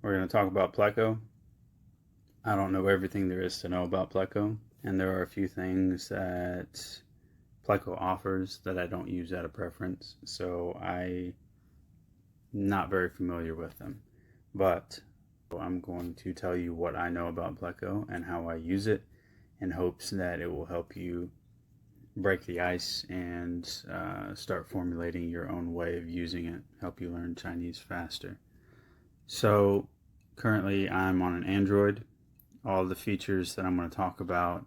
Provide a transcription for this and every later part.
We're going to talk about Pleco. I don't know everything there is to know about Pleco, and there are a few things that Pleco offers that I don't use out of preference, so I'm not very familiar with them. But I'm going to tell you what I know about Pleco and how I use it in hopes that it will help you break the ice and start formulating your own way of using it, help you learn Chinese faster. So currently I'm on an Android. All the features that I'm going to talk about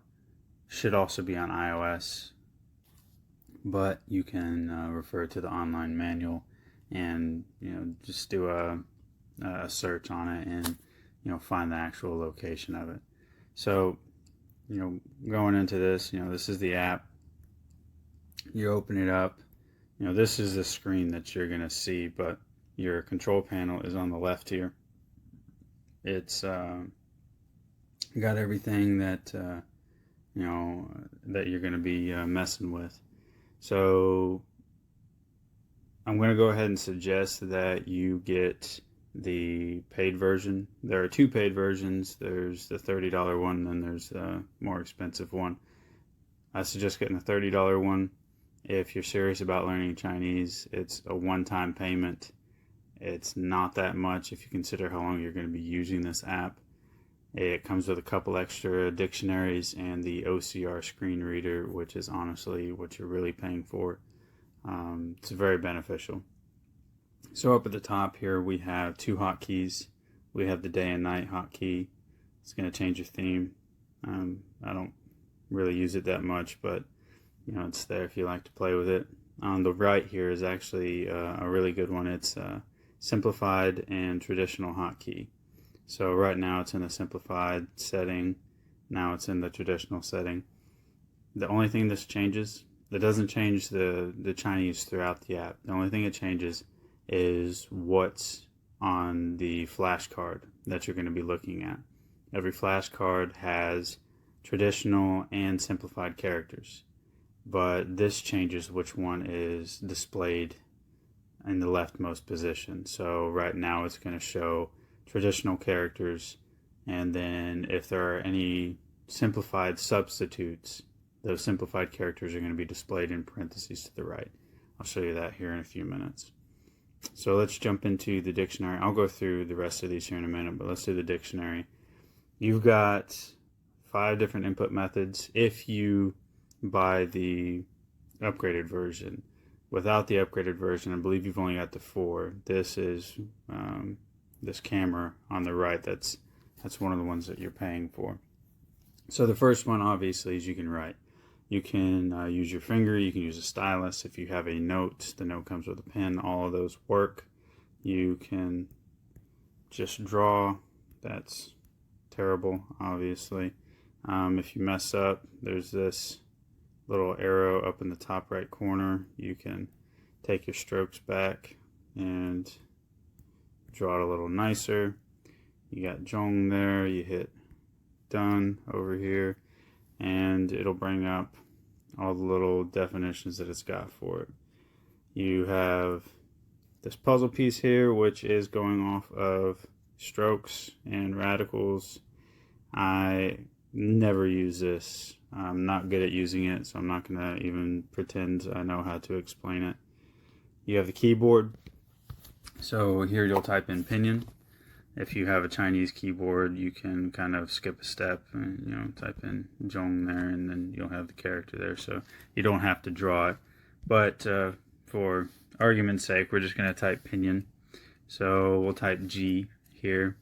should also be on iOS, but you can refer to the online manual and just do a search on it and find the actual location of it. So going into this, this is the app. You open it up. This is the screen that you're going to see, but your control panel is on the left here. It's got everything that that you're going to be messing with. So I'm going to go ahead and suggest that you get the paid version. There are two paid versions. There's the $30 one, and there's the more expensive one. I suggest getting the $30 one. If you're serious about learning Chinese, it's a one-time payment. It's not that much if you consider how long you're going to be using this app. It comes with a couple extra dictionaries and the OCR screen reader, which is honestly what you're really paying for. It's very beneficial. So up at the top here we have two hotkeys. We have the day and night hotkey. It's going to change your theme. I don't really use it that much, but it's there if you like to play with it. On the right here is actually a really good one. It's simplified and traditional hotkey. So right now it's in the simplified setting. Now it's in the traditional setting. The only thing this changes, that doesn't change the Chinese throughout the app. The only thing it changes is what's on the flashcard that you're going to be looking at. Every flashcard has traditional and simplified characters, but this changes which one is displayed in the leftmost position. So right now it's going to show traditional characters, and then if there are any simplified substitutes, those simplified characters are going to be displayed in parentheses to the right. I'll show you that here in a few minutes. So let's jump into the dictionary. I'll go through the rest of these here in a minute, but let's do the dictionary. You've got 5 different input methods if you buy the upgraded version. Without the upgraded version, I believe you've only got the 4. This is this camera on the right. That's one of the ones that you're paying for. So the first one obviously is you can write. You can use your finger, you can use a stylus. If you have a note, the note comes with a pen. All of those work. You can just draw. That's terrible, obviously. If you mess up, there's this little arrow up in the top right corner. You can take your strokes back and draw it a little nicer. You got Zhong there, you hit done over here, and it'll bring up all the little definitions that it's got for it. You have this puzzle piece here, which is going off of strokes and radicals. I never use this. I'm not good at using it, so I'm not going to even pretend I know how to explain it. You have the keyboard. So here you'll type in pinyin. If you have a Chinese keyboard, you can kind of skip a step and type in Zhong there, and then you'll have the character there. So you don't have to draw it. But for argument's sake, we're just going to type pinyin. So we'll type G here,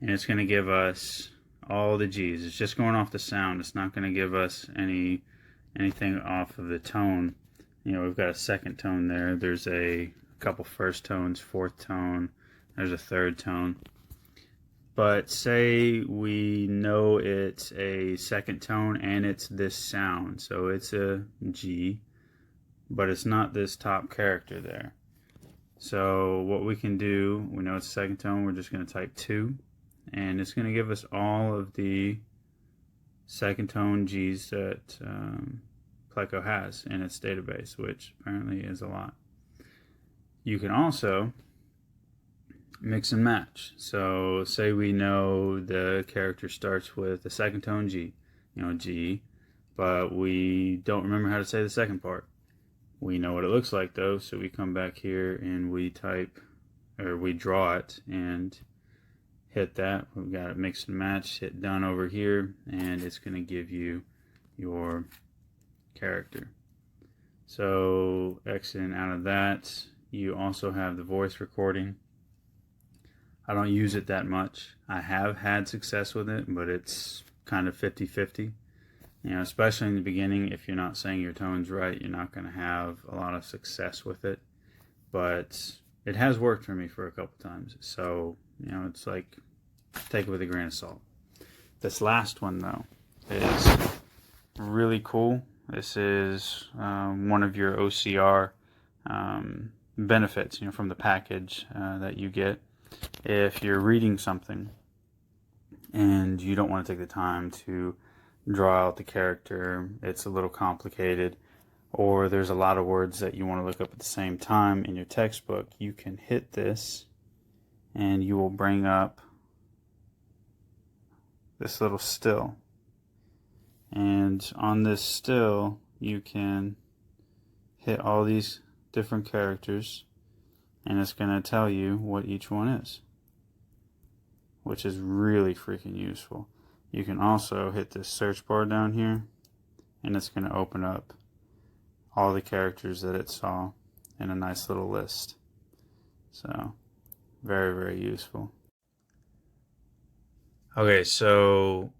and it's going to give us all the G's. It's just going off the sound. It's not going to give us anything off of the tone. We've got a second tone there. There's a couple first tones, fourth tone. There's a third tone. But say we know it's a second tone and it's this sound. So it's a G, but it's not this top character there. So what we can do, we know it's a second tone, we're just going to type 2. And it's going to give us all of the second tone G's that Pleco has in its database, which apparently is a lot. You can also mix and match. So say we know the character starts with the second tone G, G, but we don't remember how to say the second part. We know what it looks like though, so we come back here and we type, or we draw it and hit that. We've got it mix and match, hit done over here, and it's going to give you your character. So exiting out of that, you also have the voice recording. I don't use it that much. I have had success with it, but it's kind of 50-50. Especially in the beginning, if you're not saying your tones right, you're not going to have a lot of success with it. But it has worked for me for a couple times. So, it's like, take it with a grain of salt. This last one, though, is really cool. This is one of your OCR benefits, from the package that you get. If you're reading something and you don't want to take the time to draw out the character, it's a little complicated, or there's a lot of words that you want to look up at the same time in your textbook, you can hit this and you will bring up this little still. And on this still, you can hit all these different characters, and it's going to tell you what each one is, which is really freaking useful. You can also hit this search bar down here, and it's going to open up all the characters that it saw in a nice little list. So, very, very useful. Okay, so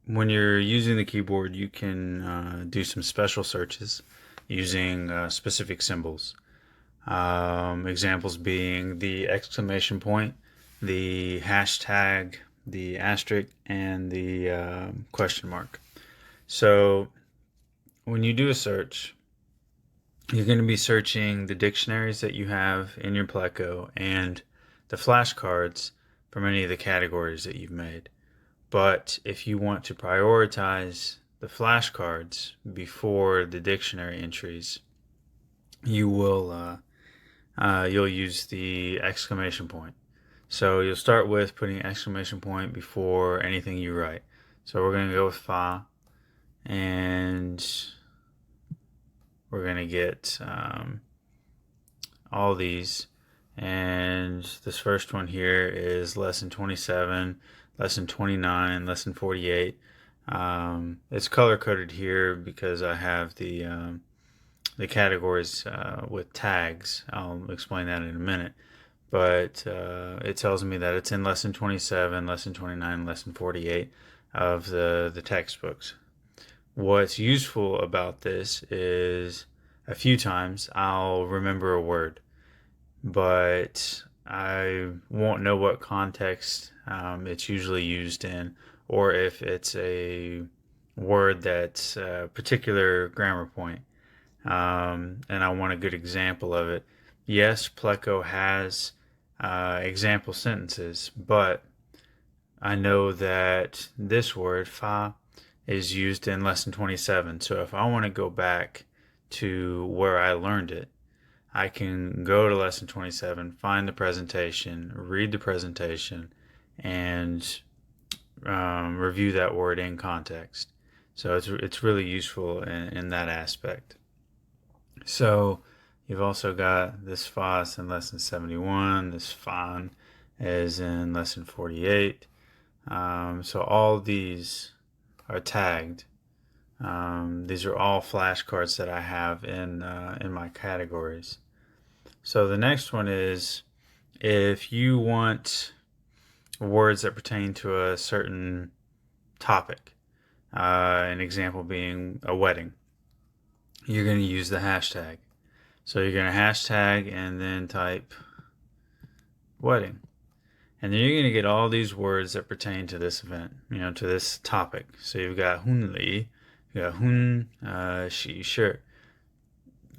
when you're using the keyboard, you can do some special searches using specific symbols. Examples being the exclamation point, the hashtag, the asterisk, and the question mark. So when you do a search, you're going to be searching the dictionaries that you have in your Pleco and the flashcards from any of the categories that you've made. But if you want to prioritize the flashcards before the dictionary entries, you'll use the exclamation point. So you'll start with putting exclamation point before anything you write. So we're going to go with fa, and we're going to get all these. And this first one here is lesson 27, lesson 29, lesson 48. It's color coded here because I have the categories with tags. I'll explain that in a minute. But it tells me that it's in lesson 27, lesson 29, lesson 48 of the textbooks. What's useful about this is a few times I'll remember a word, but I won't know what context it's usually used in, or if it's a word that's a particular grammar point. And I want a good example of it. Yes, Pleco has example sentences, but I know that this word, fa, is used in lesson 27. So if I want to go back to where I learned it, I can go to lesson 27, find the presentation, read the presentation, and review that word in context. So it's really useful in that aspect. So you've also got this FOS in lesson 71, this FON is in lesson 48. So all these are tagged. These are all flashcards that I have in my categories. So the next one is, if you want words that pertain to a certain topic, an example being a wedding, you're going to use the hashtag. So you're going to hashtag and then type wedding. And then you're going to get all these words that pertain to this event, to this topic. So you've got hunli, you got hun, she, shirt.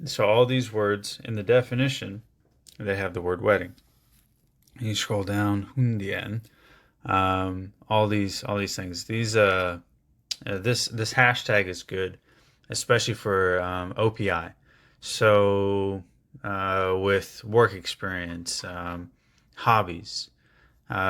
So all these words in the definition, they have the word wedding. And you scroll down, hundien, all these things. These this hashtag is good, especially for OPI. So with work experience, hobbies.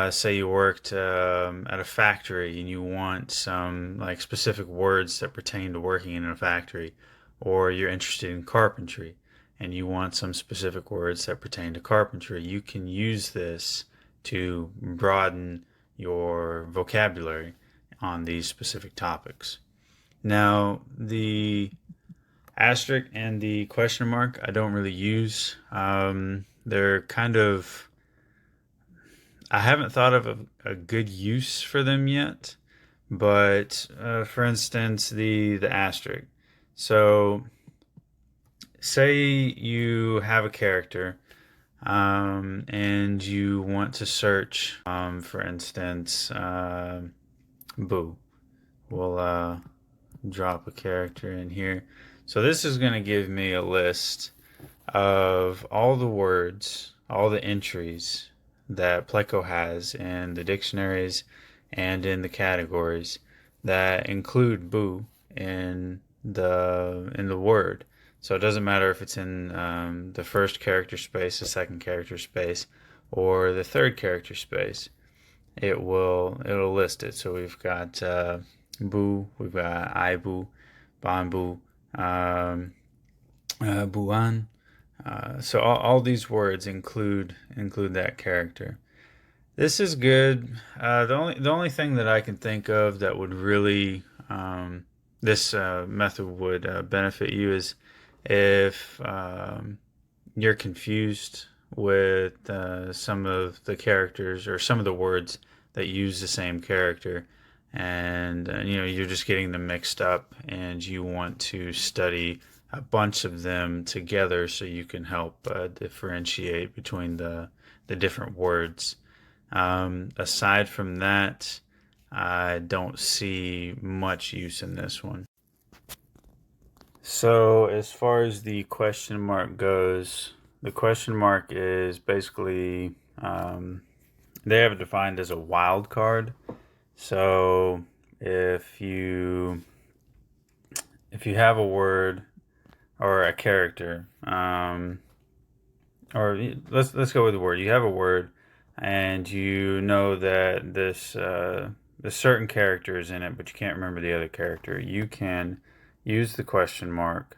Say you worked at a factory and you want some like specific words that pertain to working in a factory, or you're interested in carpentry and you want some specific words that pertain to carpentry. You can use this to broaden your vocabulary on these specific topics. Now, the asterisk and the question mark I don't really use. They're kind of, I haven't thought of a good use for them yet, but for instance, the asterisk. So, say you have a character and you want to search, for instance, Boo. We'll drop a character in here. So, this is going to give me a list of all the words, all the entries that Pleco has in the dictionaries and in the categories that include boo in the word. So it doesn't matter if it's in the first character space, the second character space, or the third character space. It'll list it. So we've got boo, we've got I boo, bamboo, buan. So all these words include that character. This is good. The only thing that I can think of that would really this method would benefit you is if you're confused with some of the characters or some of the words that use the same character, and you're just getting them mixed up, and you want to study a bunch of them together so you can help differentiate between the different words. Aside from that, I don't see much use in this one. So, as far as the question mark goes, the question mark is basically they have it defined as a wild card. So, if you have a word or a character, or let's go with the word. You have a word, and you know that the certain character is in it, but you can't remember the other character. You can use the question mark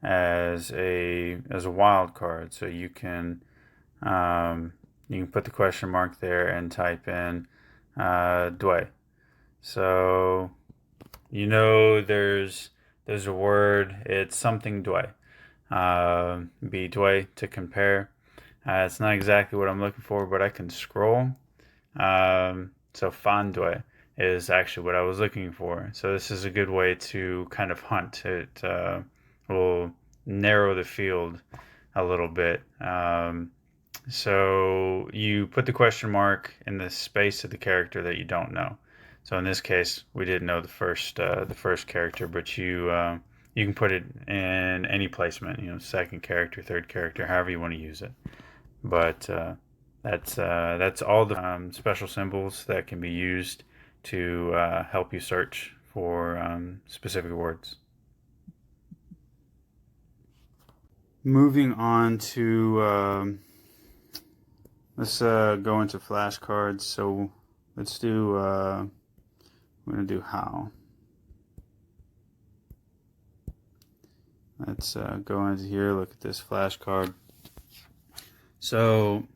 as a wild card. So you can put the question mark there and type in Dway. So there's a word. It's something Dway. Be Dway to compare. It's not exactly what I'm looking for, but I can scroll. So fan Dway is actually what I was looking for. So this is a good way to kind of hunt. It will narrow the field a little bit. So you put the question mark in the space of the character that you don't know. So in this case, we didn't know the first character, but you can put it in any placement. Second character, third character, however you want to use it. But that's all the special symbols that can be used to help you search for specific words. Moving on to let's go into flashcards. So let's do we're gonna do how. Let's go into here. Look at this flashcard. So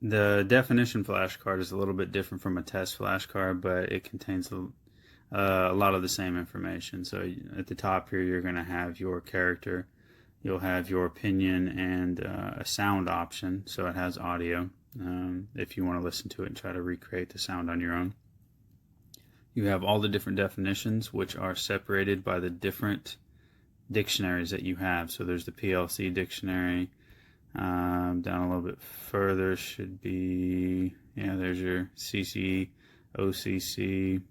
the definition flashcard is a little bit different from a test flashcard, but it contains a lot of the same information. So at the top here, you're going to have your character, you'll have your opinion, and a sound option. So it has audio if you want to listen to it and try to recreate the sound on your own. You have all the different definitions, which are separated by the different dictionaries that you have. So there's the PLC dictionary. Down a little bit further should be, there's your CC, OCC,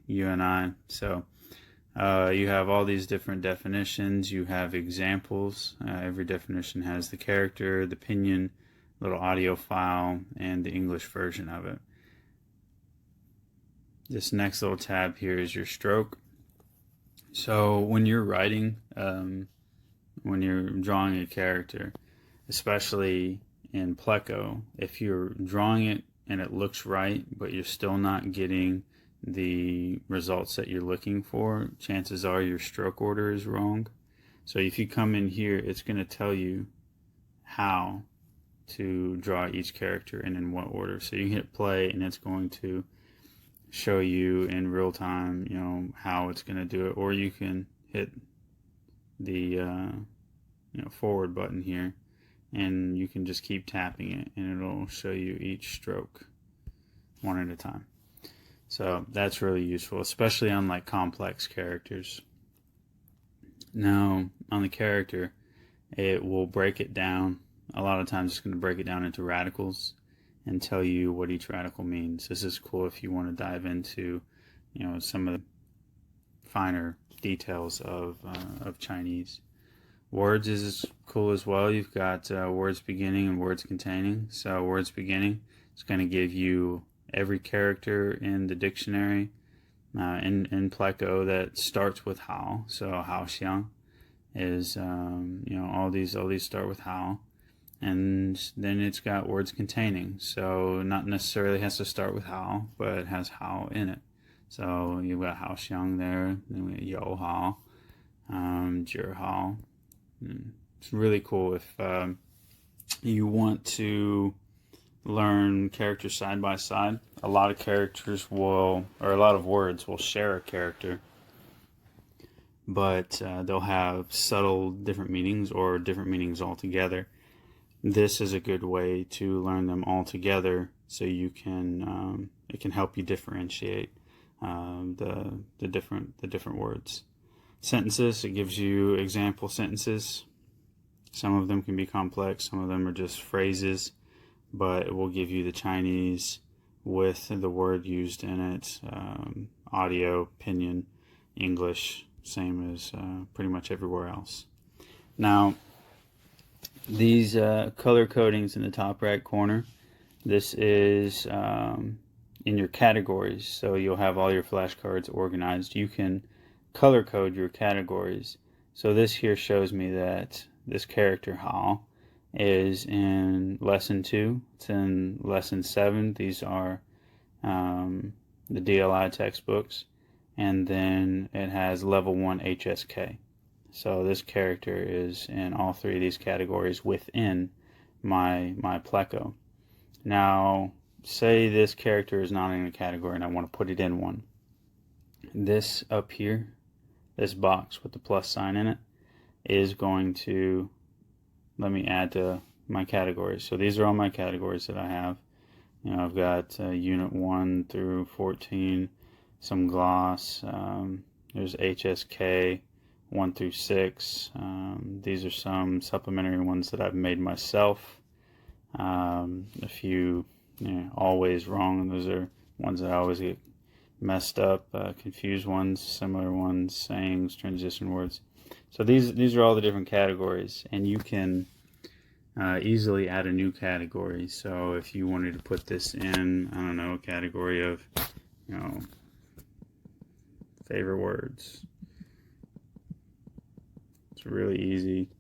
UNI. So you have all these different definitions. You have examples. Every definition has the character, the opinion, little audio file, and the English version of it. This next little tab here is your stroke. So when you're writing, when you're drawing a character, especially in Pleco. If you're drawing it and it looks right, but you're still not getting the results that you're looking for, chances are your stroke order is wrong. So if you come in here, it's going to tell you how to draw each character and in what order. So you hit play and it's going to show you in real time, how it's going to do it. Or you can hit the forward button here and you can just keep tapping it and it'll show you each stroke one at a time. So that's really useful, especially on like complex characters. Now on the character, it will break it down. A lot of times it's going to break it down into radicals and tell you what each radical means. This is cool if you want to dive into, some of the finer details of Chinese. Words is cool as well. You've got words beginning and words containing. So words beginning is going to give you every character in the dictionary in Pleco that starts with Hao. So Hao Xiang is all these start with Hao, and then it's got words containing. So not necessarily has to start with Hao, but it has Hao in it. So you've got Hao Xiang there. Then we got Yo Hao, Jir Hao. It's really cool if you want to learn characters side by side. A lot of characters will, or a lot of words will share a character, but they'll have subtle different meanings or different meanings altogether. This is a good way to learn them all together, so you can it can help you differentiate the different words. Sentences, it gives you example sentences. Some of them can be complex, some of them are just phrases, but it will give you the Chinese with the word used in it, audio, pinyin, English, same as pretty much everywhere else. Now, these color codings in the top right corner, this is in your categories, so you'll have all your flashcards organized. You can color code your categories. So this here shows me that this character Hao is in lesson 2. It's in lesson 7. These are the DLI textbooks, and then it has level 1 HSK. So this character is in all 3 of these categories within my Pleco. Now, say this character is not in a category and I want to put it in one. This up here, this box with the plus sign in it, is going to let me add to my categories. So these are all my categories that I have. I've got unit 1 through 14, some gloss, there's HSK 1 through 6. These are some supplementary ones that I've made myself. A few always wrong. Those are ones that I always get messed up, confused ones, similar ones, sayings, transition words. So these are all the different categories, and you can easily add a new category. So if you wanted to put this in, I don't know, a category of, favorite words. It's really easy.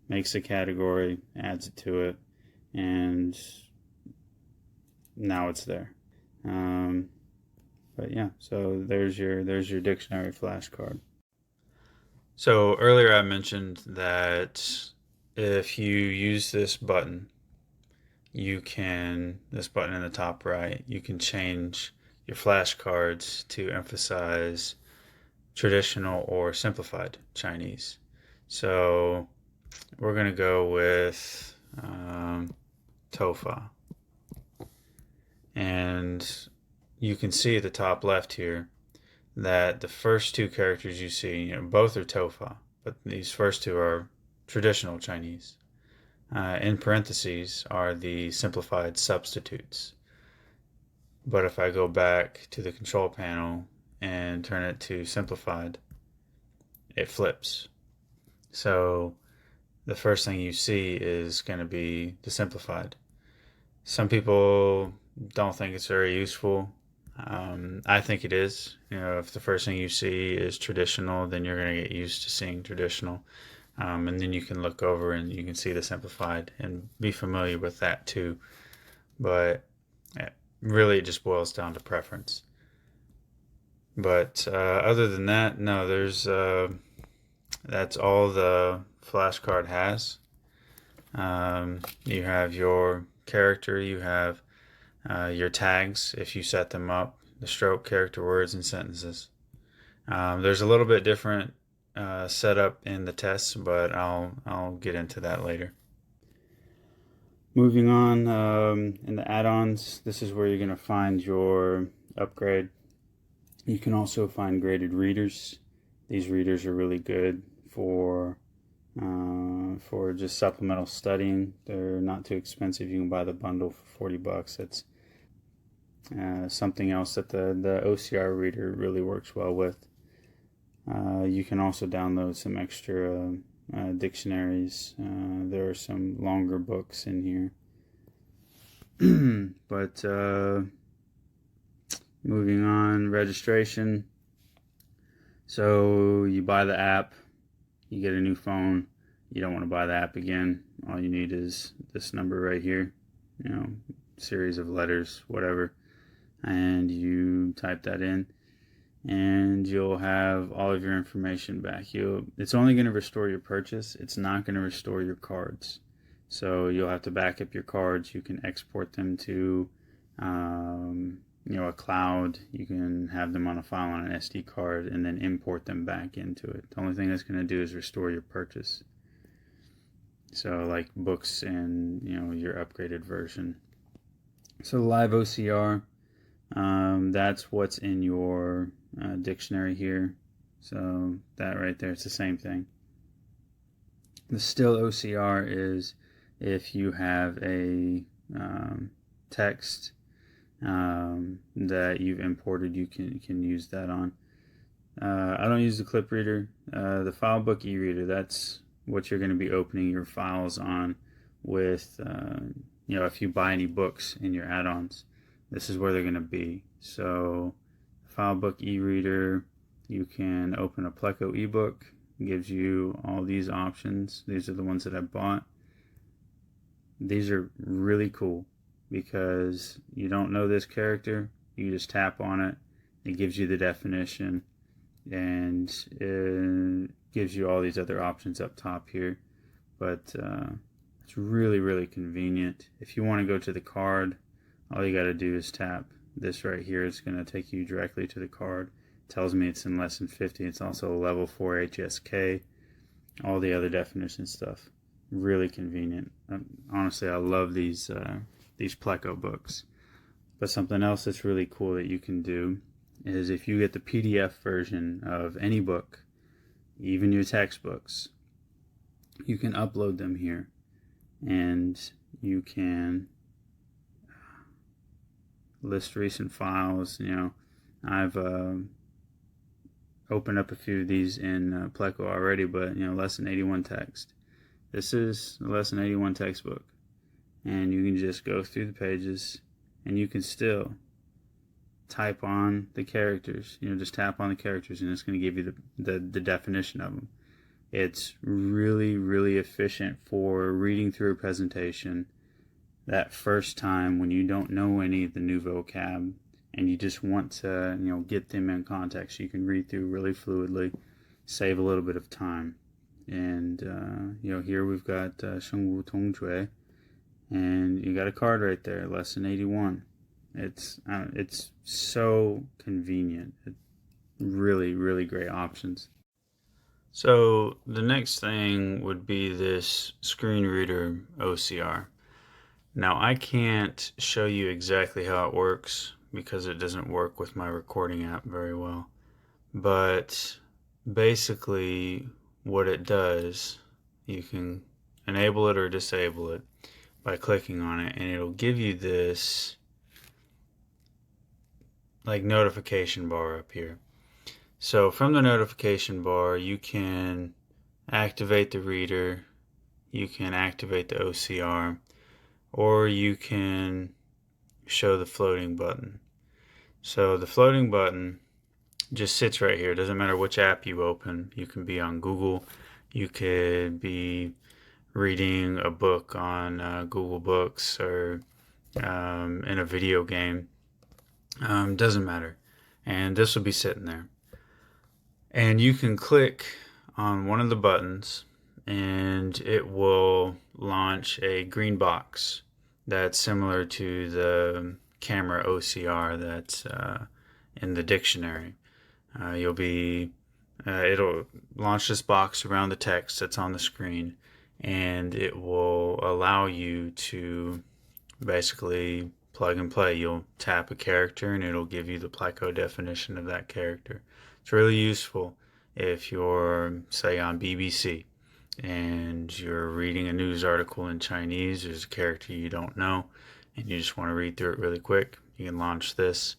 Makes a category, adds it to it, and now it's there. But yeah, so there's your dictionary flashcard. So earlier I mentioned that if you use this button, this button in the top right, you can change your flashcards to emphasize traditional or simplified Chinese. So we're going to go with Tofa. And you can see at the top left here that the first 2 characters you see, both are Tofa, but these first 2 are traditional Chinese. In parentheses are the simplified substitutes. But if I go back to the control panel and turn it to simplified, it flips. So the first thing you see is going to be the simplified. Some people don't think it's very useful. I think it is. If the first thing you see is traditional, then you're going to get used to seeing traditional. And then you can look over and you can see the simplified and be familiar with that too. But really, it just boils down to preference. But other than that, no, that's all the flashcard has. You have your character, you have your tags if you set them up, the stroke, character, words, and sentences. There's a little bit different setup in the tests, but I'll get into that later. Moving on, in the add-ons, this is where you're going to find your upgrade. You can also find graded readers. These readers are really good for just supplemental studying. They're not too expensive. You can buy the bundle for $40. It's something else that the OCR reader really works well with. You can also download some extra dictionaries. There are some longer books in here. But moving on, registration. So you buy the app, you get a new phone, you don't want to buy the app again. All you need is this number right here, series of letters, whatever, and you type that in, and you'll have all of your information back. It's only going to restore your purchase. It's not going to restore your cards. So you'll have to back up your cards. You can export them to a cloud. You can have them on a file on an SD card and then import them back into it. The only thing that's going to do is restore your purchase. So like books and your upgraded version. So live OCR, that's what's in your dictionary here. So that right there, it's the same thing. The still OCR is if you have a text that you've imported, you can use that on. I don't use the clip reader. The file book e-reader, that's what you're going to be opening your files on with, if you buy any books in your add-ons, this is where they're going to be. So file book e-reader, you can open a Pleco ebook. It gives you all these options. These are the ones that I bought. These are really cool because you don't know this character, you just tap on it, it gives you the definition, and it gives you all these other options up top here. But it's really, really convenient. If you want to go to the card, all you got to do is tap this right here. It's going to take you directly to the card. It tells me it's in lesson 50. It's also a level 4 HSK. All the other definition stuff. Really convenient. Honestly, I love these Pleco books. But something else that's really cool that you can do is if you get the PDF version of any book, even your textbooks, you can upload them here, and you can list recent files. I've opened up a few of these in Pleco already, but lesson 81 text. This is the lesson 81 textbook, and you can just go through the pages, and you can still type on the characters. Just tap on the characters, and it's going to give you the definition of them. It's really, really efficient for reading through a presentation that first time when you don't know any of the new vocab and you just want to get them in context. You can read through really fluidly, save a little bit of time. And here we've got Shengwu Tongzhui, and you got a card right there, lesson 81. It's so convenient. Really, really great options. So the next thing would be this screen reader OCR. Now I can't show you exactly how it works because it doesn't work with my recording app very well. But basically what it does, you can enable it or disable it by clicking on it, and it'll give you this like notification bar up here. So from the notification bar, you can activate the reader, you can activate the OCR, or you can show the floating button. So the floating button just sits right here. It doesn't matter which app you open. You can be on Google, You could be reading a book on Google Books or in a video game. Doesn't matter. And this will be sitting there. And you can click on one of the buttons and it will launch a green box that's similar to the camera OCR that's in the dictionary. It'll launch this box around the text that's on the screen, and it will allow you to basically plug and play. You'll tap a character and it'll give you the Pleco definition of that character. It's really useful if you're, say, on BBC and you're reading a news article in Chinese. There's a character you don't know and you just want to read through it really quick. You can launch this.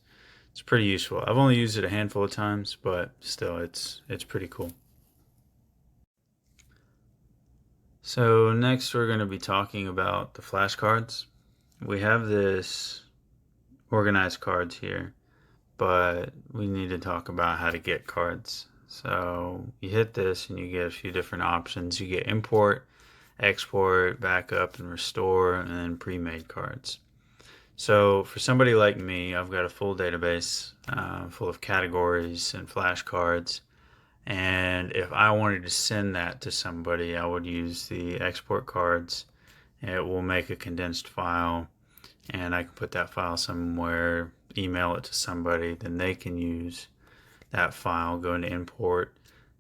It's pretty useful. I've only used it a handful of times, but still, it's pretty cool. So next we're going to be talking about the flashcards. We have this organized cards here, but we need to talk about how to get cards. So you hit this and you get a few different options. You get import, export, backup, and restore, and then pre-made cards. So for somebody like me, I've got a full database full of categories and flashcards. And if I wanted to send that to somebody, I would use the export cards. It will make a condensed file, and I can put that file somewhere, email it to somebody, then they can use that file, go into import,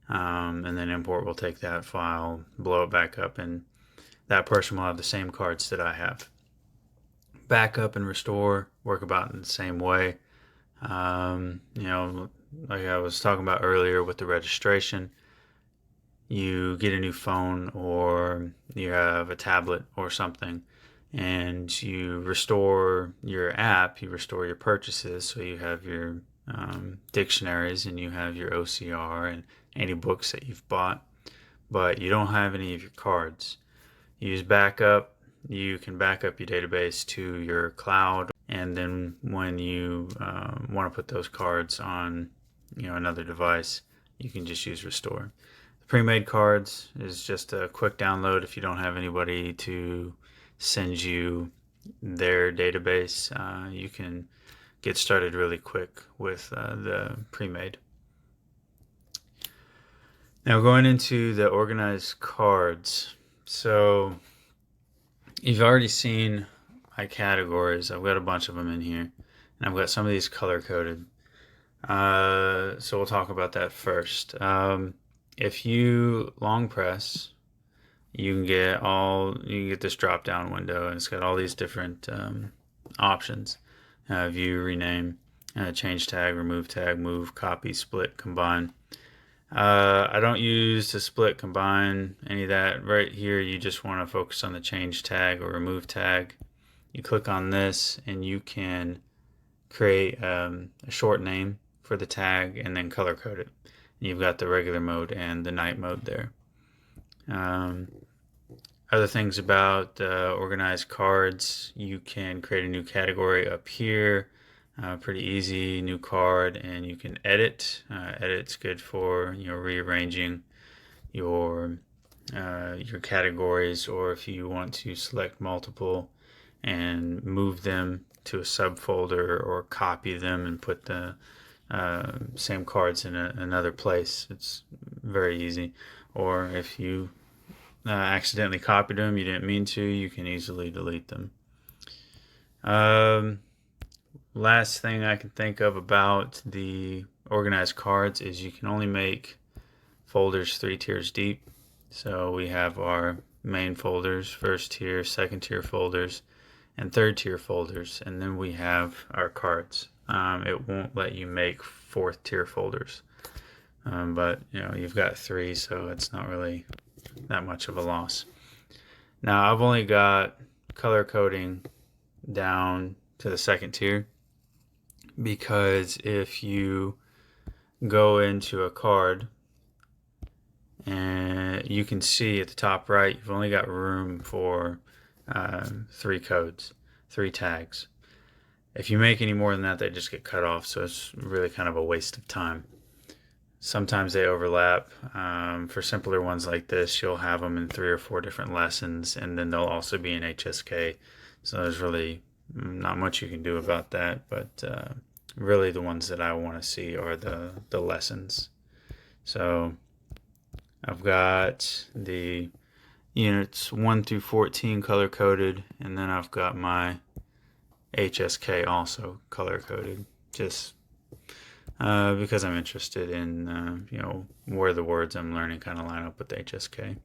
and then import will take that file, blow it back up, and that person will have the same cards that I have. Backup and restore work about in the same way. Like I was talking about earlier with the registration, you get a new phone or you have a tablet or something, and you restore your app, you restore your purchases, so you have your dictionaries and you have your OCR and any books that you've bought, but you don't have any of your cards. You use backup. You can back up your database to your cloud, and then when you want to put those cards on another device, you can just use restore. The pre-made cards is just a quick download if you don't have anybody to send you their database. You can get started really quick with the pre-made. Now going into the organized cards. So you've already seen my categories. I've got a bunch of them in here, and I've got some of these color coded. So we'll talk about that first. If you long press, you can get this drop down window, and it's got all these different options: view, rename, change tag, remove tag, move, copy, split, combine. I don't use the split, combine, any of that. Right here, you just want to focus on the change tag or remove tag. You click on this and you can create a short name for the tag and then color code it. You've got the regular mode and the night mode there. Other things about organized cards, you can create a new category up here. Pretty easy, new card, and you can edit. Edit's good for rearranging your categories, or if you want to select multiple and move them to a subfolder or copy them and put the same cards in another place. It's very easy. Or if you accidentally copied them, you didn't mean to, you can easily delete them. Last thing I can think of about the organized cards is you can only make folders 3 tiers deep. So we have our main folders, first tier, second tier folders, and third tier folders, and then we have our cards. It won't let you make 4th tier folders, but you've got 3, so it's not really that much of a loss. Now I've only got color coding down to the second tier, because if you go into a card and you can see at the top right, you've only got room for 3 codes, 3 tags. If you make any more than that, they just get cut off, so it's really kind of a waste of time. Sometimes they overlap. For simpler ones like this, you'll have them in 3 or 4 different lessons, and then they'll also be in HSK. So there's really not much you can do about that, but really the ones that I want to see are the lessons. So I've got the units 1 through 14 color coded, and then I've got my HSK also color coded, just because I'm interested in where the words I'm learning kind of line up with HSK.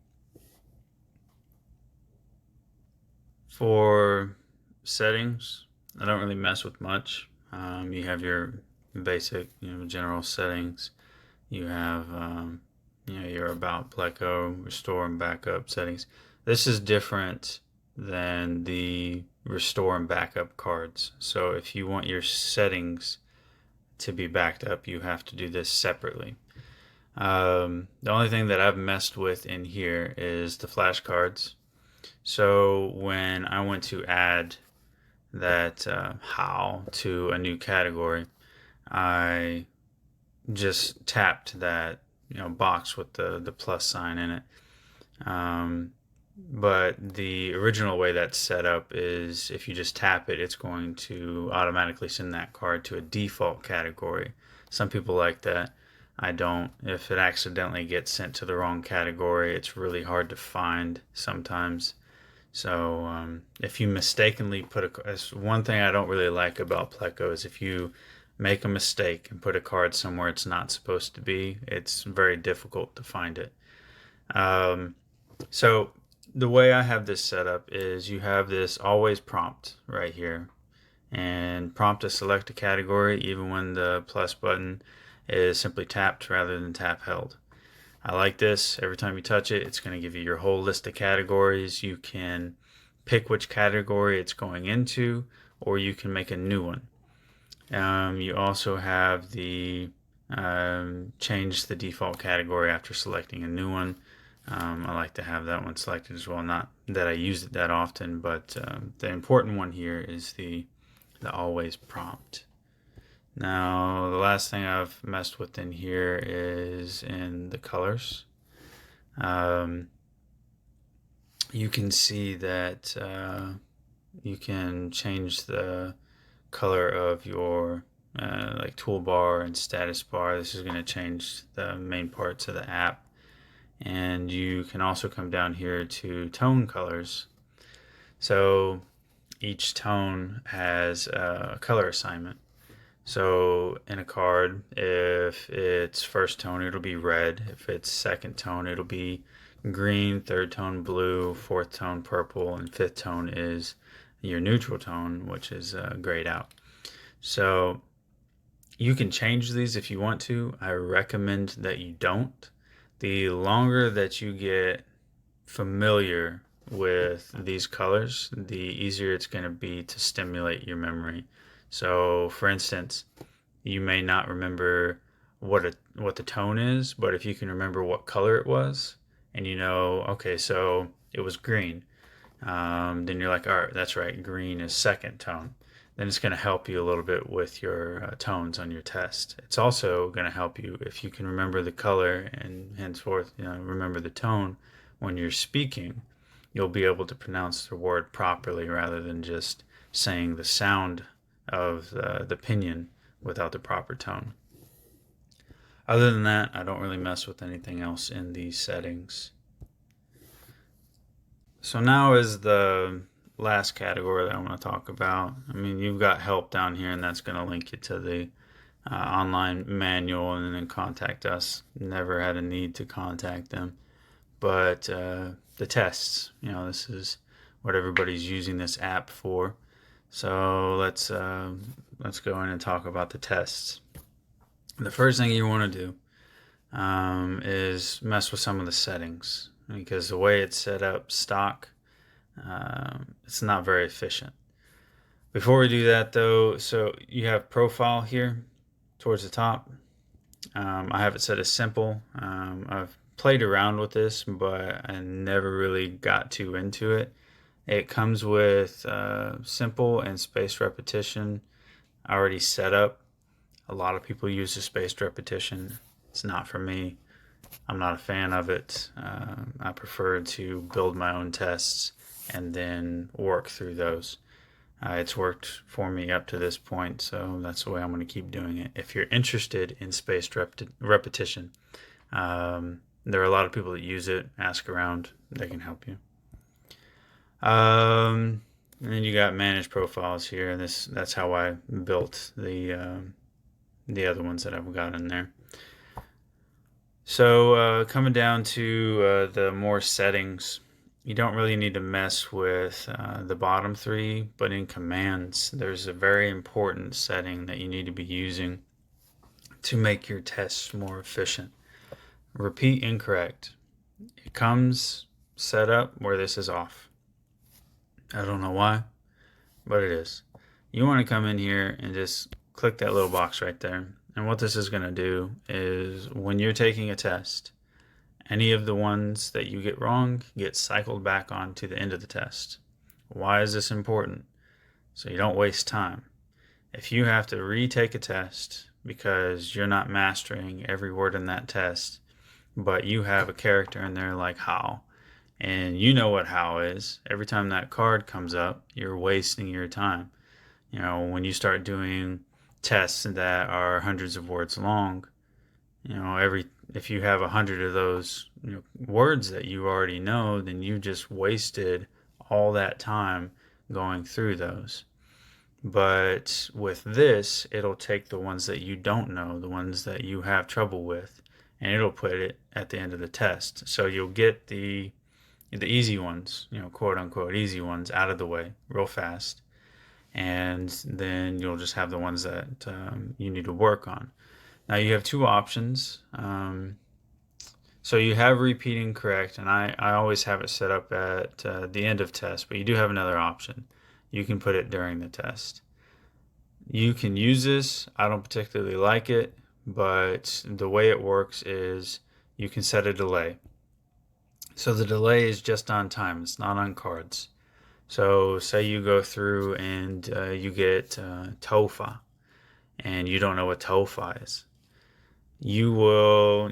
For settings, I don't really mess with much. You have your basic, general settings. You have, your about Pleco, restore and backup settings. This is different than the restore and backup cards. So if you want your settings to be backed up, you have to do this separately. The only thing that I've messed with in here is the flashcards. So when I went to add that how to a new category, I just tapped that box with the plus sign in it. But the original way that's set up is if you just tap it, it's going to automatically send that card to a default category. Some people like that. I don't. If it accidentally gets sent to the wrong category, it's really hard to find sometimes. So if you mistakenly put one thing I don't really like about Pleco is if you make a mistake and put a card somewhere it's not supposed to be, it's very difficult to find it. So the way I have this set up is you have this always prompt right here, and prompt to select a category even when the plus button is simply tapped rather than tap held. I like this. Every time you touch it, it's going to give you your whole list of categories. You can pick which category it's going into, or you can make a new one. You also have the change the default category after selecting a new one. I like to have that one selected as well. Not that I use it that often, but the important one here is the always prompt. Now, the last thing I've messed with in here is in the colors. You can see that you can change the color of your like toolbar and status bar. This is going to change the main parts of the app. And you can also come down here to tone colors. So each tone has a color assignment. So in a card, if it's first tone, it'll be red. If it's second tone, it'll be green, third tone blue, fourth tone purple, and fifth tone is your neutral tone, which is grayed out. So you can change these if you want to. I recommend that you don't. The longer that you get familiar with these colors, the easier it's going to be to stimulate your memory. So, for instance, you may not remember what the tone is, but if you can remember what color it was, and okay, so it was green, then you're like, all right, that's right, green is second tone. Then it's going to help you a little bit with your tones on your test. It's also going to help you if you can remember the color and henceforth, remember the tone when you're speaking. You'll be able to pronounce the word properly rather than just saying the sound of the pinion without the proper tone. Other than that, I don't really mess with anything else in these settings. So now is the last category that I want to talk about. I mean, you've got help down here, and that's going to link you to the online manual and then contact us. Never had a need to contact them. But the tests, this is what everybody's using this app for. So let's go in and talk about the tests. The first thing you want to do is mess with some of the settings, because the way it's set up stock, it's not very efficient. Before we do that though, so you have profile here towards the top. I have it set as simple. I've played around with this, but I never really got too into it. It comes with simple and spaced repetition already set up. A lot of people use the spaced repetition. It's not for me. I'm not a fan of it. I prefer to build my own tests and then work through those. It's worked for me up to this point, so that's the way I'm going to keep doing it. If you're interested in spaced repetition, there are a lot of people that use it. Ask around; they can help you. And then you got manage profiles here, and that's how I built the other ones that I've got in there. So coming down to the more settings, you don't really need to mess with the bottom three, but in commands, there's a very important setting that you need to be using to make your tests more efficient. Repeat incorrect. It comes set up where this is off. I don't know why, but it is. You want to come in here and just click that little box right there. And what this is going to do is when you're taking a test, any of the ones that you get wrong get cycled back on to the end of the test. Why is this important? So you don't waste time. If you have to retake a test because you're not mastering every word in that test, but you have a character in there like how, and you know what how is, every time that card comes up, you're wasting your time. You know, when you start doing tests that are hundreds of words long, you know, if you have 100 of those words that you already know, then you just wasted all that time going through those. But with this, it'll take the ones that you don't know, the ones that you have trouble with, and it'll put it at the end of the test. So you'll get the easy ones, quote unquote easy ones, out of the way real fast, and then you'll just have the ones that you need to work on. Now you have two options. So you have repeating correct, and I always have it set up at the end of test, but you do have another option. You can put it during the test. You can use this. I don't particularly like it, but the way it works is you can set a delay. So the delay is just on time. It's not on cards. So say you go through and you get TOEFL, and you don't know what TOEFL is. You will,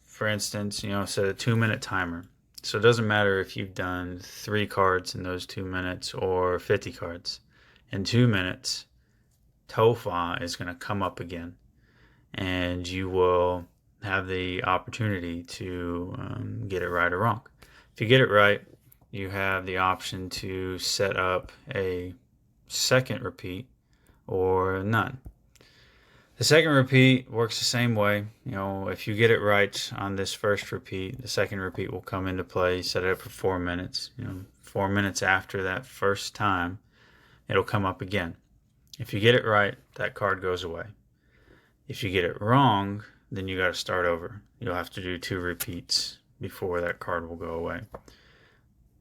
for instance, set a 2-minute timer. So it doesn't matter if you've done 3 cards in those 2 minutes or 50 cards. In 2 minutes, TOEFL is going to come up again, and you will have the opportunity to get it right or wrong. If you get it right, you have the option to set up a second repeat or none. The second repeat works the same way. If you get it right on this first repeat, the second repeat will come into play. Set it up for 4 minutes. 4 minutes after that first time, it'll come up again. If you get it right, that card goes away. If you get it wrong, then you got to start over. You'll have to do 2 repeats before that card will go away.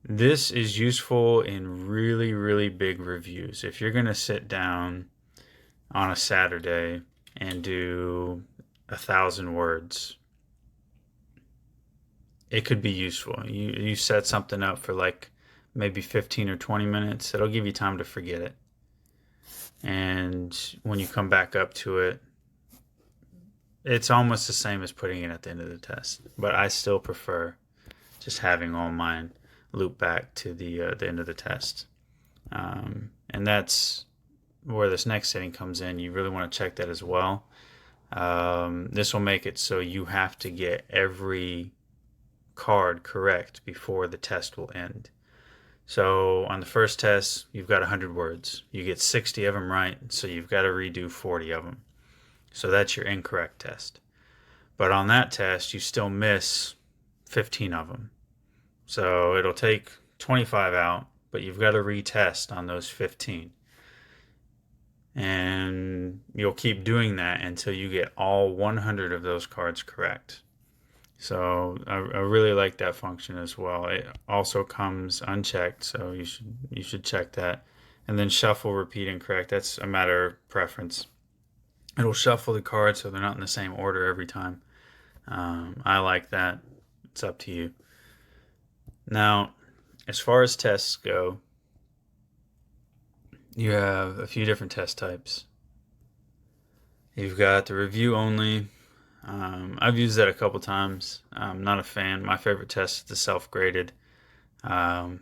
This is useful in really, really big reviews. If you're going to sit down on a Saturday and do 1,000 words, it could be useful. You set something up for like maybe 15 or 20 minutes. It'll give you time to forget it. And when you come back up to it, it's almost the same as putting it at the end of the test. But I still prefer just having all mine loop back to the end of the test. And that's where this next setting comes in. You really want to check that as well. This will make it so you have to get every card correct before the test will end. So on the first test, you've got 100 words. You get 60 of them right, so you've got to redo 40 of them. So that's your incorrect test. But on that test, you still miss 15 of them. So it'll take 25 out, but you've got to retest on those 15. And you'll keep doing that until you get all 100 of those cards correct. So I really like that function as well. It also comes unchecked, so you should check that. And then shuffle, repeat, and correct. That's a matter of preference. It'll shuffle the cards so they're not in the same order every time. I like that. It's up to you. Now, as far as tests go, you have a few different test types. You've got the review only, I've used that a couple times. I'm not a fan. My favorite test is the self-graded. Um,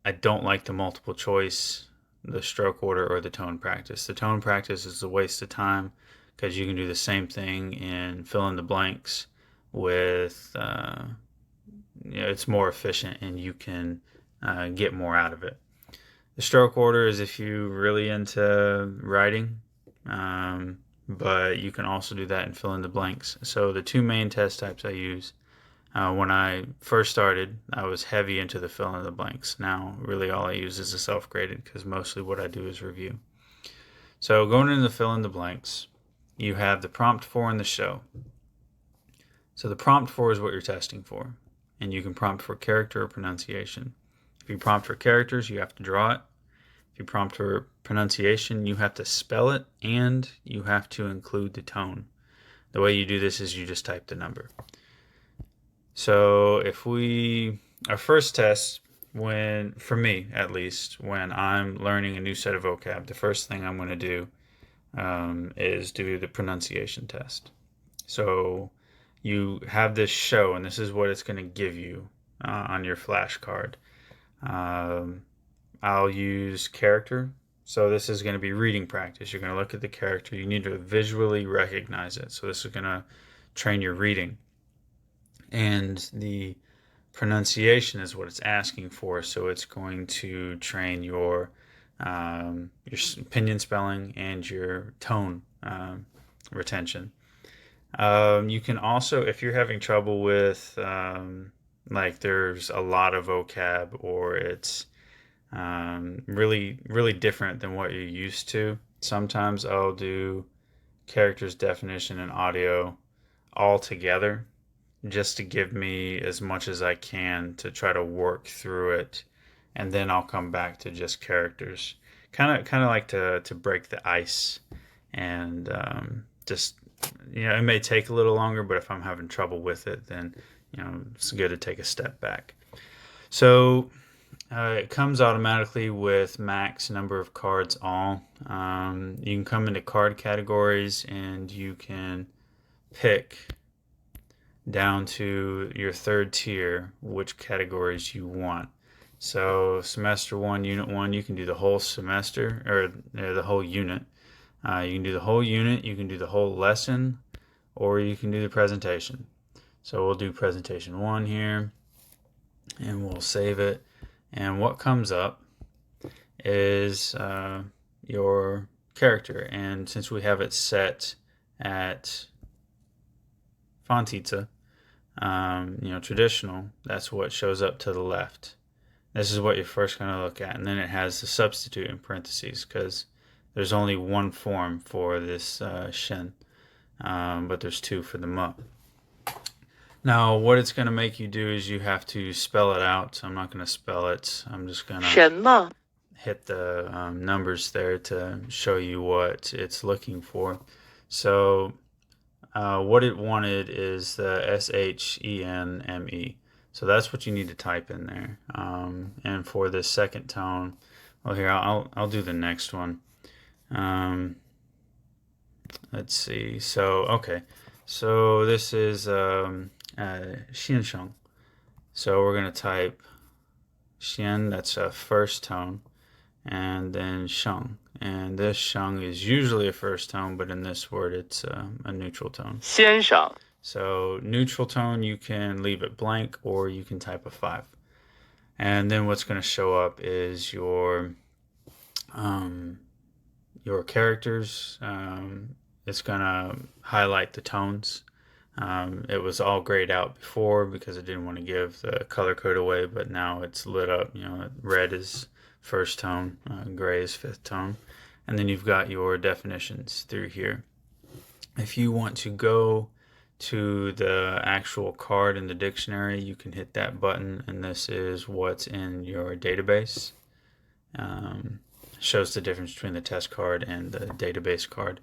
I don't like the multiple choice, the stroke order, or the tone practice. The tone practice is a waste of time because you can do the same thing in fill in the blanks with, it's more efficient and you can get more out of it. The stroke order is if you're really into writing, but you can also do that and fill in the blanks. So the two main test types I use. When I first started, I was heavy into the fill in the blanks. Now, really all I use is the self-graded because mostly what I do is review. So going into the fill in the blanks, you have the prompt for and the show. So the prompt for is what you're testing for. And you can prompt for character or pronunciation. If you prompt for characters, you have to draw it. If you prompt for pronunciation, you have to spell it and you have to include the tone. The way you do this is you just type the number. So our first test, for me at least, when I'm learning a new set of vocab, the first thing I'm going to do is do the pronunciation test. So you have this show, and this is what it's going to give you on your flashcard. I'll use character. So this is going to be reading practice. You're going to look at the character. You need to visually recognize it. So this is going to train your reading. And the pronunciation is what it's asking for. So it's going to train your opinion spelling and your tone retention. You can also, if you're having trouble with, like there's a lot of vocab or it's really, really different than what you're used to, sometimes I'll do characters, definition, and audio all together just to give me as much as I can to try to work through it. And then I'll come back to just characters. Kind of like to break the ice and just, it may take a little longer, but if I'm having trouble with it, then, it's good to take a step back. So it comes automatically with max number of cards all. You can come into card categories and you can pick down to your third tier which categories you want. So semester 1, unit 1, you can do the whole semester or the whole unit. You can do the whole unit, you can do the whole lesson, or you can do the presentation. So we'll do presentation 1 here and we'll save it. And what comes up is your character. And since we have it set at Fontita, traditional, that's what shows up to the left. This is what you're first going to look at. And then it has the substitute in parentheses because there's only one form for this shin, but there's two for the mu. Now, what it's going to make you do is you have to spell it out. So I'm not going to spell it. I'm just going to hit the numbers there to show you what it's looking for. So what it wanted is the SHENME. So that's what you need to type in there. And for the second tone, well, here, I'll do the next one. Let's see. So, okay. So this is Xiansheng. So we're going to type Xian, that's a first tone, and then Sheng. And this Sheng is usually a first tone, but in this word it's a neutral tone. Xiansheng. So neutral tone, you can leave it blank or you can type a 5. And then what's going to show up is your characters. It's going to highlight the tones. It was all grayed out before because I didn't want to give the color code away, but now it's lit up. Red is first tone, gray is fifth tone. And then you've got your definitions through here. If you want to go to the actual card in the dictionary, you can hit that button, and this is what's in your database. Shows the difference between the test card and the database card.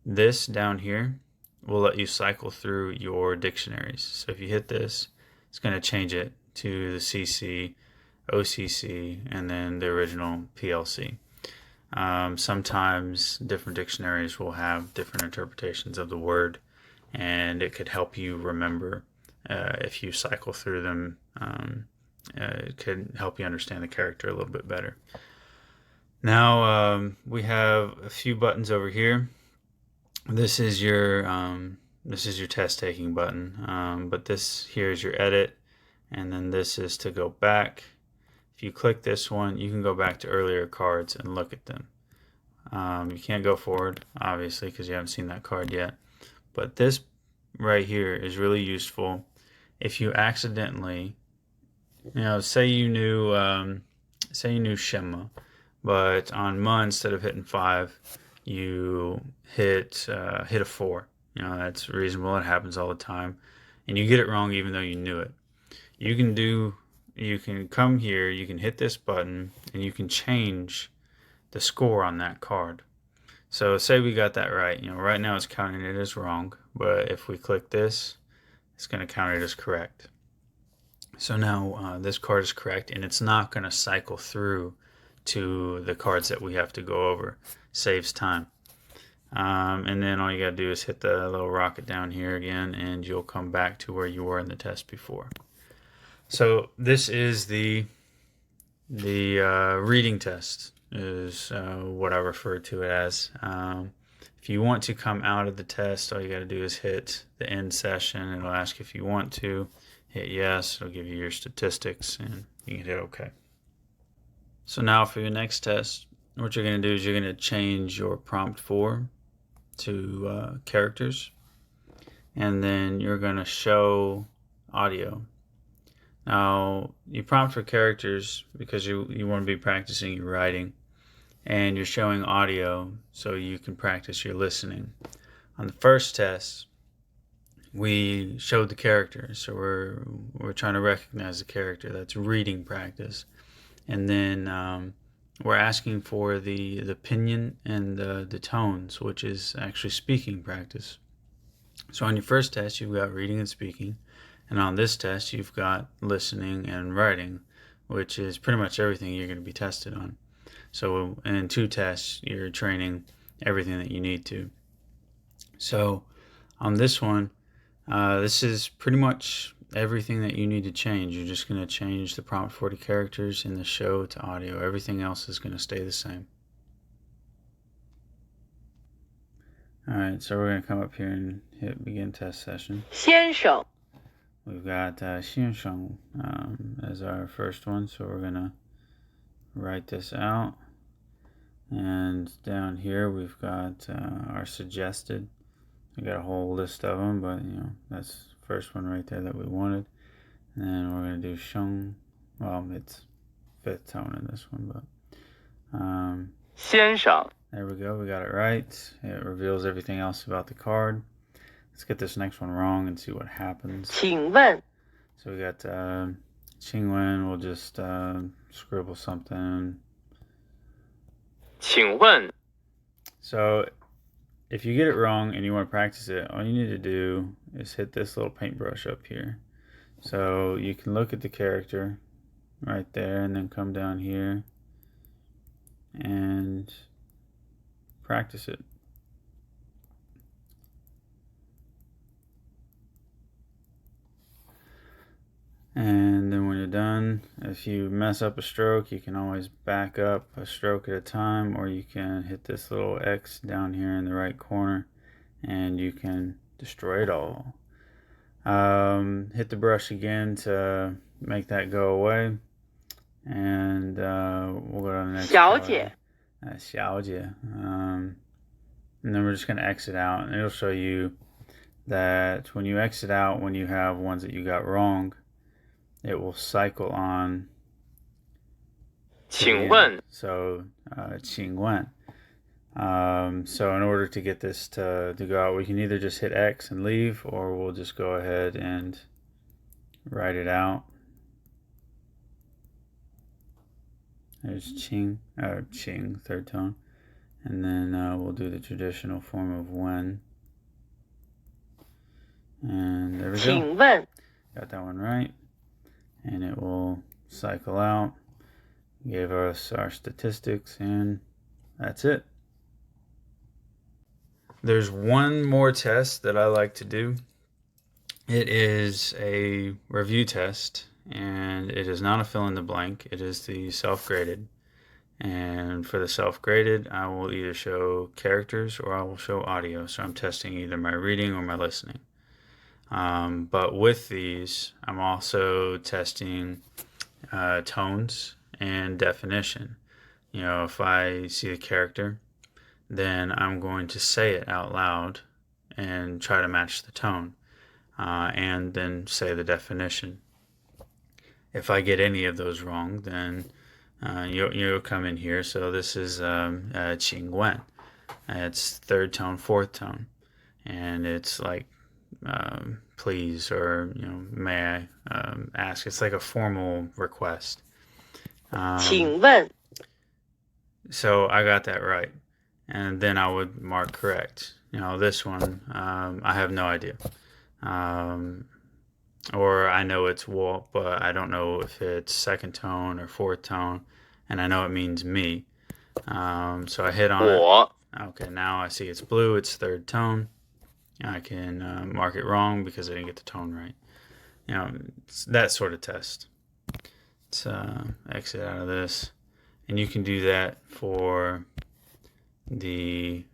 This down here will let you cycle through your dictionaries. So if you hit this, it's going to change it to the CC, OCC, and then the original PLC. Sometimes different dictionaries will have different interpretations of the word, and it could help you remember if you cycle through them. It could help you understand the character a little bit better. Now we have a few buttons over here. This is your test taking button, but this here is your edit, and then this is to go back. If you click this one, you can go back to earlier cards and look at them. You can't go forward, obviously, because you haven't seen that card yet. But this right here is really useful if you accidentally, say you knew Shema, but on Ma, instead of hitting 5, you hit a 4. That's reasonable. It happens all the time, and you get it wrong even though you knew it. You can come here, you can hit this button, and you can change the score on that card. So say we got that right. Right now it's counting it as wrong, but if we click this, it's going to count it as correct. So now this card is correct, and it's not going to cycle through to the cards that we have to go over. Saves time. And then all you got to do is hit the little rocket down here again, and you'll come back to where you were in the test before. So this is the reading test, is what I refer to it as. If you want to come out of the test, all you got to do is hit the end session. It'll ask if you want to. Hit yes. It'll give you your statistics, and you can hit OK. So now for your next test, what you're going to do is you're going to change your prompt 4 to characters, and then you're going to show audio. Now, you prompt for characters because you want to be practicing your writing, and you're showing audio so you can practice your listening. On the first test, we showed the character, so we're trying to recognize the character. That's reading practice. And then we're asking for the pinyin and the tones, which is actually speaking practice. So on your first test, you've got reading and speaking. And on this test, you've got listening and writing, which is pretty much everything you're going to be tested on. So in 2 tests, you're training everything that you need to. So on this one, this is pretty much everything that you need to change. You're just going to change the prompt 40 characters in the show to audio. Everything else is going to stay the same. Alright, so we're going to come up here and hit begin test session. 先生 We've got 先生 as our first one, so we're going to write this out. And down here we've got our suggested. We got a whole list of them, but that's the first one right there that we wanted. And then we're going to do sheng. Well, it's 5th tone in this one, but 先生 there we go. We got it right. It reveals everything else about the card. Let's get this next one wrong and see what happens. 请问 So we got Qingwen. We'll just scribble something. 请问 So if you get it wrong and you want to practice it, all you need to do is hit this little paintbrush up here. So you can look at the character right there and then come down here and practice it. And then when you're done, if you mess up a stroke, you can always back up a stroke at a time, or you can hit this little X down here in the right corner and you can destroy it all. Hit the brush again to make that go away, and we'll go to the next 小姐 card. 小姐. And then we're just going to exit out, and it'll show you that when you exit out, when you have ones that you got wrong, it will cycle on. 请问 So, 请问. So in order to get this to go out, we can either just hit X and leave, or we'll just go ahead and write it out. There's Qing, 3rd tone. And then we'll do the traditional form of when. And there we go. 请问 Got that one right. And it will cycle out. Gave us our statistics, and that's it. There's one more test that I like to do. It is a review test, and it is not a fill in the blank. It is the self-graded. And for the self-graded, I will either show characters or I will show audio. So I'm testing either my reading or my listening. But with these, I'm also testing tones and definition. If I see a character, then I'm going to say it out loud and try to match the tone, and then say the definition. If I get any of those wrong, then you'll come in here. So this is Qing Wen. It's third tone, fourth tone, and it's like please, or may I ask. It's like a formal request. 请问 So I got that right, and then I would mark correct. This one, I have no idea. Or I know it's wo, but I don't know if it's second tone or fourth tone, and I know it means me. So I hit on it. 我 Okay, now I see it's blue, it's third tone. I can mark it wrong because I didn't get the tone right. It's that sort of test. Let's exit out of this. And you can do that for the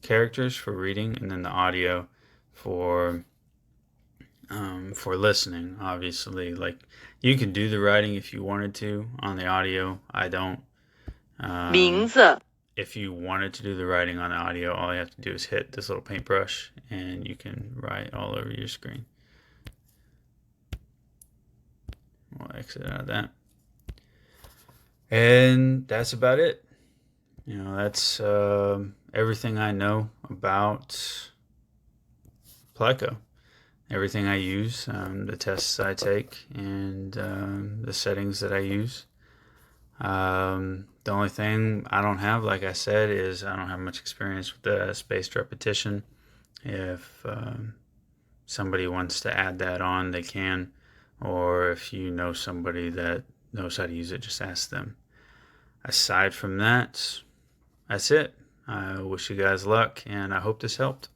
characters for reading, and then the audio for listening. Obviously, like you can do the writing if you wanted to on the audio. I don't. 名字 If you wanted to do the writing on the audio, all you have to do is hit this little paintbrush, and you can write all over your screen. We'll exit out of that. And that's about it. That's everything I know about Pleco. Everything I use, the tests I take, and the settings that I use. The only thing I don't have, like I said, is I don't have much experience with the spaced repetition. If somebody wants to add that on, they can. Or if you know somebody that knows how to use it, just ask them. Aside from that, that's it. I wish you guys luck, and I hope this helped.